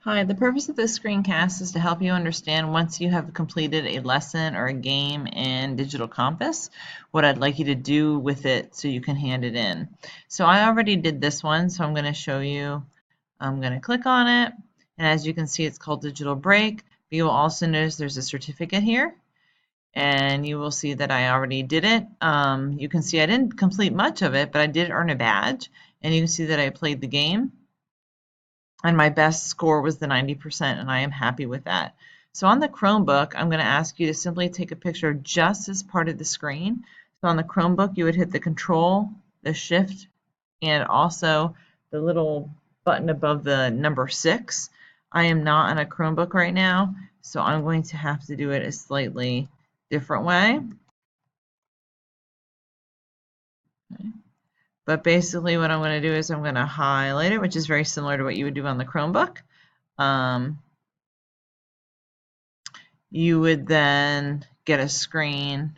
Hi, the purpose of this screencast is to help you understand once you have completed a lesson or a game in Digital Compass, what I'd like you to do with it so you can hand it in. So I already did this one, so I'm going to show you. I'm going to click on it, and as you can see, it's called Digital Break. You will also notice there's a certificate here, and you will see that I already did it. You can see I didn't complete much of it, but I did earn a badge, and you can see that I played the game. And my best score was the 90%, and I am happy with that. So on the Chromebook, I'm going to ask you to simply take a picture just as part of the screen. So on the Chromebook, you would hit the Control, the Shift, and also the little button above the number 6. I am not on a Chromebook right now, so I'm going to have to do it a slightly different way. Okay. But basically what I'm going to do is I'm going to highlight it, which is very similar to what you would do on the Chromebook. You would then get a screen